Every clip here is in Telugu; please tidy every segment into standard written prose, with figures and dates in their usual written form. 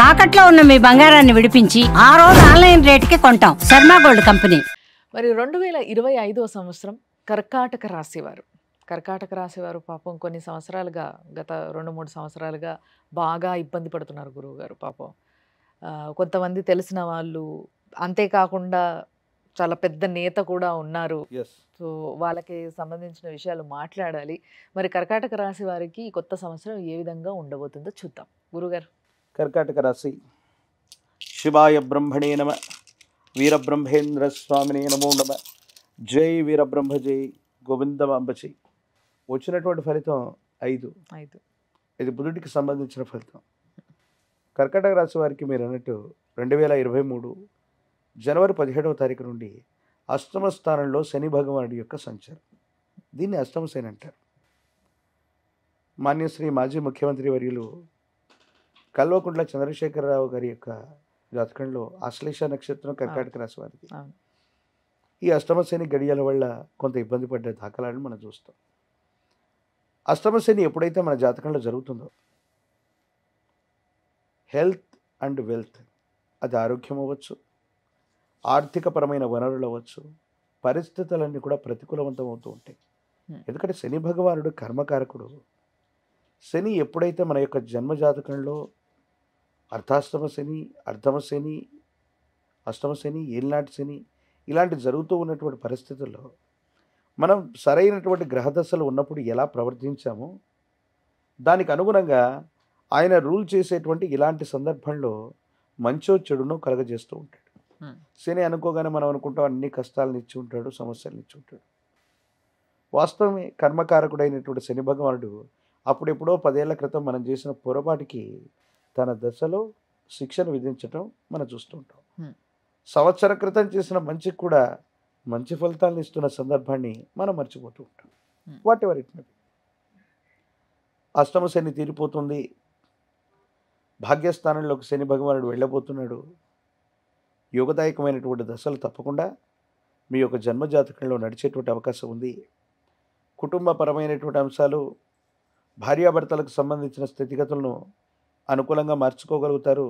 తాకట్లో ఉన్న మీ బంగారాన్ని విడిపించి ఆ రోజు ఆన్లైన్ రేటుకి కొంటాం. Sharma gold company. మరి 2025వ సంవత్సరం కర్కాటక రాశివారు పాపం కొన్ని సంవత్సరాలుగా గత 2-3 సంవత్సరాలుగా బాగా ఇబ్బంది పడుతున్నారు గురువుగారు పాపం. కొంతమంది తెలిసిన వాళ్ళు, అంతేకాకుండా చాలా పెద్ద నేత కూడా ఉన్నారు. సో వాళ్ళకి సంబంధించిన విషయాలు మాట్లాడాలి. మరి కర్కాటక రాశి వారికి ఈ కొత్త సంవత్సరం ఏ విధంగా ఉండబోతుందో చూద్దాం గురుగారు. కర్కాటక రాశి. శివాయ బ్రహ్మణే నమ. వీరబ్రహ్మేంద్ర స్వామినే నమో నమ. జై వీరబ్రహ్మ జై గోవిందమాంబచి. వచ్చినటువంటి ఫలితం 5. ఇది బుధుడికి సంబంధించిన ఫలితం. కర్కాటక రాశి వారికి మీరు అన్నట్టు 2023 జనవరి 17వ తారీఖు నుండి అష్టమ స్థానంలో శని భగవానుడి యొక్క సంచారం. దీన్ని అష్టమ శని అంటారు. మాన్యశ్రీ మాజీ ముఖ్యమంత్రి వర్యులు కల్వకుంట్ల చంద్రశేఖరరావు గారి యొక్క జాతకంలో ఆశ్లేష నక్షత్రం కర్కాటక రాశి వారికి. ఈ అష్టమ శని గడియల వల్ల కొంత ఇబ్బంది పడ్డ దాఖలాలను మనం చూస్తాం. అష్టమ శని ఎప్పుడైతే మన జాతకంలో జరుగుతుందో హెల్త్ అండ్ వెల్త్, అది ఆరోగ్యం అవ్వచ్చు, ఆర్థికపరమైన వనరులు అవ్వచ్చు, పరిస్థితులన్నీ కూడా ప్రతికూలవంతం అవుతూ ఉంటాయి. ఎందుకంటే శని భగవానుడు కర్మకారకుడు. శని ఎప్పుడైతే మన యొక్క జన్మ జాతకంలో అర్ధాష్టమ శని, అర్ధమ శని, అష్టమ శని, ఏలినాటి శని ఇలాంటి జరుగుతూ ఉన్నటువంటి పరిస్థితుల్లో మనం సరైనటువంటి గ్రహదశలు ఉన్నప్పుడు ఎలా ప్రవర్తించామో దానికి అనుగుణంగా ఆయన రూల్ చేసేటువంటి ఇలాంటి సందర్భంలో మంచో చెడునో కలగజేస్తూ ఉంటాడు. శని అనుకోగానే మనం అనుకుంటాం అన్ని కష్టాలను ఇచ్చి ఉంటాడు, సమస్యలను ఇచ్చి ఉంటాడు. వాస్తవమే, కర్మకారకుడైనటువంటి శని భగవానుడు అప్పుడెప్పుడో 10 ఏళ్ల క్రితం మనం చేసిన పొరపాటుకి తన దశలో శిక్షను విధించటం మనం చూస్తూ ఉంటాం. సంవత్సర క్రితం చేసిన మంచికి కూడా మంచి ఫలితాలను ఇస్తున్న సందర్భాన్ని మనం మర్చిపోతూ ఉంటాం. What ever it may be. అష్టమ శని తీరిపోతుంది, భాగ్యస్థానంలోకి శని భగవానుడు వెళ్ళబోతున్నాడు. యోగదాయకమైనటువంటి దశలు తప్పకుండా మీ యొక్క జన్మజాతకంలో నడిచేటువంటి అవకాశం ఉంది. కుటుంబపరమైనటువంటి అంశాలు, భార్యాభర్తలకు సంబంధించిన స్థితిగతులను అనుకూలంగా మార్చుకోగలుగుతారు.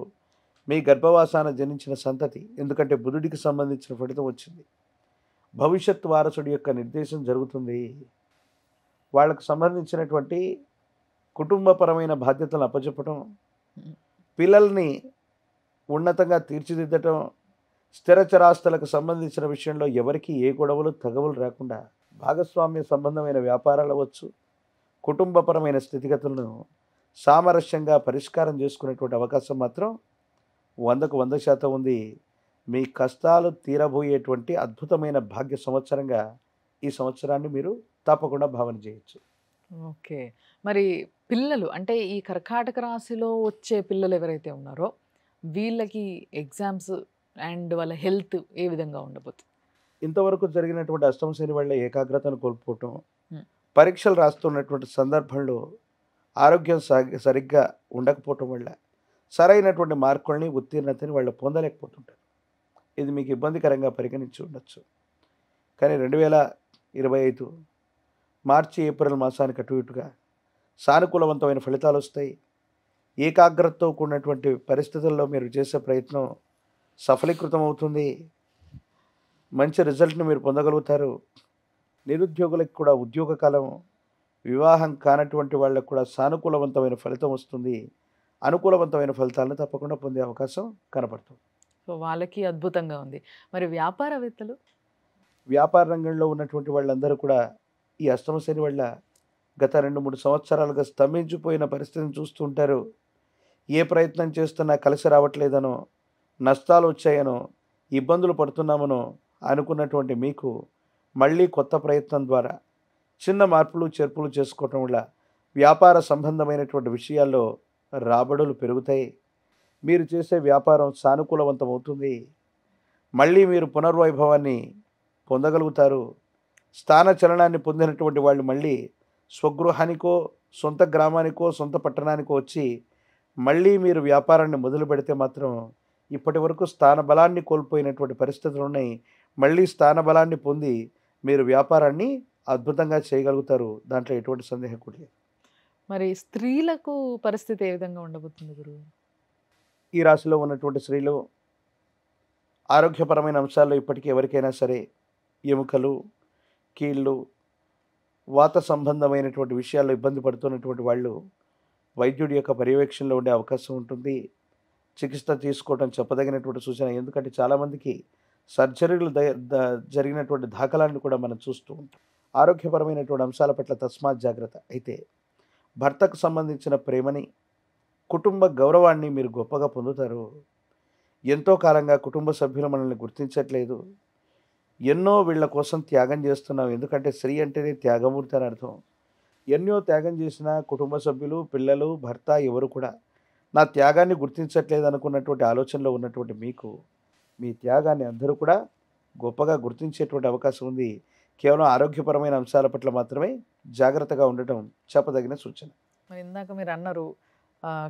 మీ గర్భవాసాన జనించిన సంతతి, ఎందుకంటే బుధుడికి సంబంధించిన ఫలితం వచ్చింది, భవిష్యత్ వారసుడి యొక్క నిర్దేశం జరుగుతుంది. వాళ్ళకు సంబంధించినటువంటి కుటుంబపరమైన బాధ్యతలను అప్పచెప్పటం, పిల్లల్ని ఉన్నతంగా తీర్చిదిద్దటం, స్థిరచరాస్తులకు సంబంధించిన విషయంలో ఎవరికి ఏ గొడవలు తగవులు రాకుండా భాగస్వామ్య సంబంధమైన వ్యాపారాలు అవ్వచ్చు, కుటుంబపరమైన స్థితిగతులను సామరస్యంగా పరిష్కారం చేసుకునేటువంటి అవకాశం మాత్రం 100కు 100% ఉంది. మీ కష్టాలు తీరబోయేటువంటి అద్భుతమైన భాగ్య సంవత్సరంగా ఈ సంవత్సరాన్ని మీరు తప్పకుండా భావన చేయొచ్చు. ఓకే. మరి పిల్లలు అంటే ఈ కర్కాటక రాశిలో వచ్చే పిల్లలు ఎవరైతే ఉన్నారో వీళ్ళకి ఎగ్జామ్స్ అండ్ వాళ్ళ హెల్త్ ఏ విధంగా ఉండబోతుంది? ఇంతవరకు జరిగినటువంటి అష్టమ శని వల్ల ఏకాగ్రతను కోల్పోవటం, పరీక్షలు రాస్తున్నటువంటి సందర్భంలో ఆరోగ్యం సరిగ్గా ఉండకపోవటం వల్ల సరైనటువంటి మార్కుల్ని, ఉత్తీర్ణతని వాళ్ళు పొందలేకపోతుంటారు. ఇది మీకు ఇబ్బందికరంగా పరిగణించి ఉండొచ్చు. కానీ 2025 మార్చి, ఏప్రిల్ మాసానికి అటు ఇటుగా సానుకూలవంతమైన ఫలితాలు వస్తాయి. ఏకాగ్రతతో కూడినటువంటి పరిస్థితుల్లో మీరు చేసే ప్రయత్నం సఫలీకృతం అవుతుంది. మంచి రిజల్ట్ని మీరు పొందగలుగుతారు. నిరుద్యోగులకు కూడా ఉద్యోగ కాలం, వివాహం కానటువంటి వాళ్ళకు కూడా సానుకూలవంతమైన ఫలితం వస్తుంది. అనుకూలవంతమైన ఫలితాలను తప్పకుండా పొందే అవకాశం కనపడుతుంది. సో వాళ్ళకి అద్భుతంగా ఉంది. మరి వ్యాపారవేత్తలు, వ్యాపార రంగంలో ఉన్నటువంటి వాళ్ళందరూ కూడా ఈ అష్టమ శని వల్ల గత 2-3 సంవత్సరాలుగా స్తంభించిపోయిన పరిస్థితిని చూస్తూ ఉంటారు. ఏ ప్రయత్నం చేస్తున్నా కలిసి రావట్లేదనో, నష్టాలు వచ్చాయనో, ఇబ్బందులు పడుతున్నామనో అనుకున్నటువంటి మీకు మళ్ళీ కొత్త ప్రయత్నం ద్వారా చిన్న మార్పులు చేర్పులు చేసుకోవటం వల్ల వ్యాపార సంబంధమైనటువంటి విషయాల్లో రాబడులు పెరుగుతాయి. మీరు చేసే వ్యాపారం సానుకూలవంతం అవుతుంది. మళ్ళీ మీరు పునర్వైభవాన్ని పొందగలుగుతారు. స్థాన చలనాన్ని పొందినటువంటి వాళ్ళు మళ్ళీ స్వగృహానికో, సొంత గ్రామానికో, సొంత పట్టణానికో వచ్చి మళ్ళీ మీరు వ్యాపారాన్ని మొదలు పెడితే మాత్రం ఇప్పటి వరకు స్థాన బలాన్ని కోల్పోయినటువంటి పరిస్థితులు ఉన్నాయి. మళ్ళీ స్థాన బలాన్ని పొంది మీరు వ్యాపారాన్ని అద్భుతంగా చేయగలుగుతారు. దాంట్లో ఎటువంటి సందేహం కూడా లేదు. మరి స్త్రీలకు పరిస్థితి ఏ విధంగా ఉండబోతుంది గురువు? ఈ రాశిలో ఉన్నటువంటి స్త్రీలు ఆరోగ్యపరమైన అంశాల్లో ఇప్పటికీ ఎవరికైనా సరే ఎముకలు, కీళ్ళు, వాత సంబంధమైనటువంటి విషయాల్లో ఇబ్బంది పడుతున్నటువంటి వాళ్ళు వైద్యుడి యొక్క పర్యవేక్షణలో ఉండే అవకాశం ఉంటుంది. చికిత్స తీసుకోవడం చెప్పదగినటువంటి సూచన. ఎందుకంటే చాలామందికి సర్జరీలు జరిగినటువంటి దాఖలాన్ని కూడా మనం చూస్తూ ఉంటాం. ఆరోగ్యపరమైనటువంటి అంశాల పట్ల తస్మాత్ జాగ్రత్త. అయితే భర్తకు సంబంధించిన ప్రేమని, కుటుంబ గౌరవాన్ని మీరు గొప్పగా పొందుతారు. ఎంతో కాలంగా కుటుంబ సభ్యులు మనల్ని గుర్తించట్లేదు, ఎన్నో వీళ్ళ కోసం త్యాగం చేస్తున్నాం. ఎందుకంటే స్త్రీ అంటేనే త్యాగమూర్తి అని అర్థం. ఎన్నో త్యాగం చేసిన కుటుంబ సభ్యులు, పిల్లలు, భర్త ఎవరు కూడా నా త్యాగాన్ని గుర్తించట్లేదు అనుకున్నటువంటి ఆలోచనలో ఉన్నటువంటి మీకు మీ త్యాగాన్ని అందరూ కూడా గొప్పగా గుర్తించేటువంటి అవకాశం ఉంది. కేవలం ఆరోగ్యపరమైన అంశాల పట్ల మాత్రమే జాగ్రత్తగా ఉండటం చెప్పదగిన సూచన. మరి ఇందాక మీరు అన్నారు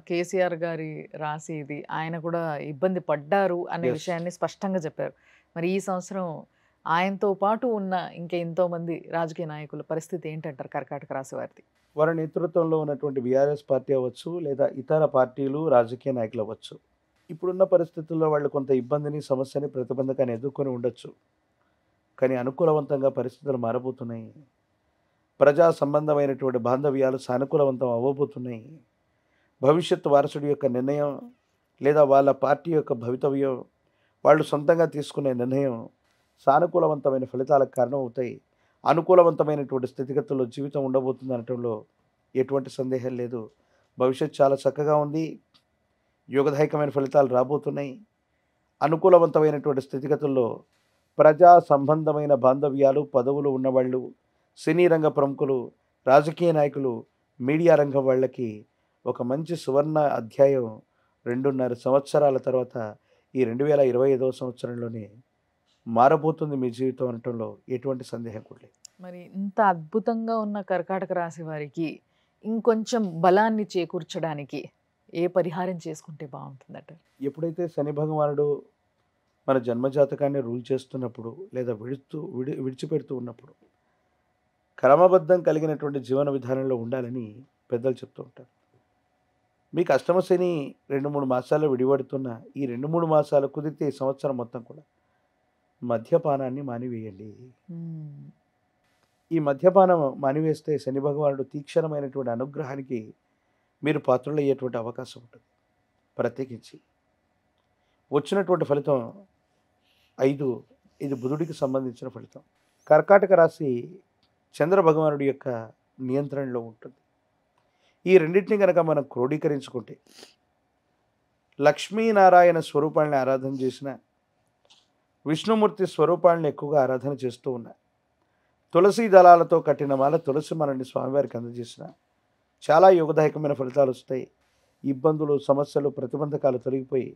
కేసీఆర్ గారి రాశి ఇది, ఆయన కూడా ఇబ్బంది పడ్డారు అనే Yes. విషయాన్ని స్పష్టంగా చెప్పారు. మరి ఈ సంవత్సరం ఆయనతో పాటు ఉన్న ఇంకా ఎంతో మంది రాజకీయ నాయకుల పరిస్థితి ఏంటంటారు కర్కాటక రాశి వారిది? వారి నేతృత్వంలో ఉన్నటువంటి బీఆర్ఎస్ పార్టీ అవ్వచ్చు, లేదా ఇతర పార్టీలు, రాజకీయ నాయకులు అవ్వచ్చు, ఇప్పుడున్న పరిస్థితుల్లో వాళ్ళు కొంత ఇబ్బందిని, సమస్యని, ప్రతిబంధకాన్ని ఎదుర్కొని ఉండొచ్చు. కానీ అనుకూలవంతంగా పరిస్థితులు మారబోతున్నాయి. ప్రజా సంబంధమైనటువంటి బాంధవ్యాలు సానుకూలవంతం అవ్వబోతున్నాయి. భవిష్యత్తు వారసుడి యొక్క నిర్ణయం లేదా వాళ్ళ పార్టీ యొక్క భవితవ్యం, వాళ్ళు సొంతంగా తీసుకునే నిర్ణయం సానుకూలవంతమైన ఫలితాలకు కారణం అవుతాయి. అనుకూలవంతమైనటువంటి స్థితిగతుల్లో జీవితం ఉండబోతుంది అనటంలో ఎటువంటి సందేహం లేదు. భవిష్యత్తు చాలా చక్కగా ఉంది. యోగదాయకమైన ఫలితాలు రాబోతున్నాయి. అనుకూలవంతమైనటువంటి స్థితిగతుల్లో ప్రజా సంబంధమైన బాంధవ్యాలు, పదవులు ఉన్నవాళ్ళు, సినీ రంగ ప్రముఖులు, రాజకీయ నాయకులు, మీడియా రంగం వాళ్ళకి ఒక మంచి సువర్ణ అధ్యాయం 2.5 సంవత్సరాల తర్వాత ఈ 2025వ సంవత్సరంలోనే మారబోతుంది మీ జీవితం అనటంలో ఎటువంటి సందేహం కూడా లేదు. మరి ఇంత అద్భుతంగా ఉన్న కర్కాటక రాశి వారికి ఇంకొంచెం బలాన్ని చేకూర్చడానికి ఏ పరిహారం చేసుకుంటే బాగుంటుందట? ఎప్పుడైతే శని భగవానుడు మన జన్మజాతకాన్ని రూల్ చేస్తున్నప్పుడు లేదా విడిచిపెడుతూ ఉన్నప్పుడు క్రమబద్ధం కలిగినటువంటి జీవన విధానంలో ఉండాలని పెద్దలు చెప్తూ ఉంటారు. మీకు అష్టమ శని 2-3 మాసాలు విడిపడుతున్న ఈ 2-3 మాసాలు కుదిరితే ఈ సంవత్సరం మొత్తం కూడా మద్యపానాన్ని మానివేయండి. ఈ మద్యపానం మానివేస్తే శని భగవానుడు తీక్షణమైనటువంటి అనుగ్రహానికి మీరు పాత్రులయ్యేటువంటి అవకాశం ఉంటుంది. ప్రత్యేకించి వచ్చినటువంటి ఫలితం 5, ఇది బుధుడికి సంబంధించిన ఫలితం. కర్కాటక రాశి చంద్ర భగవానుడి యొక్క నియంత్రణలో ఉంటుంది. ఈ రెండింటిని కనుక మనం క్రోడీకరించుకుంటే, లక్ష్మీనారాయణ స్వరూపాలని ఆరాధన చేసిన, విష్ణుమూర్తి స్వరూపాలను ఎక్కువగా ఆరాధన చేస్తూ ఉన్నా, తులసి దళాలతో కట్టిన మాల తులసి మనల్ని స్వామివారికి అందజేసిన చాలా యోగదాయకమైన ఫలితాలు వస్తాయి. ఇబ్బందులు, సమస్యలు, ప్రతిబంధకాలు తొలగిపోయి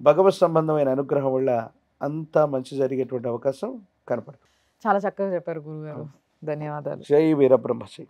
భగవత్ సంబంధమైన అనుగ్రహం వల్ల అంతా మంచి జరిగేటువంటి అవకాశం కనపడుతుంది. చాలా చక్కగా చెప్పారు గురుగారు. ధన్యవాదాలు. జై వీరబ్రహ్మశ్రీ.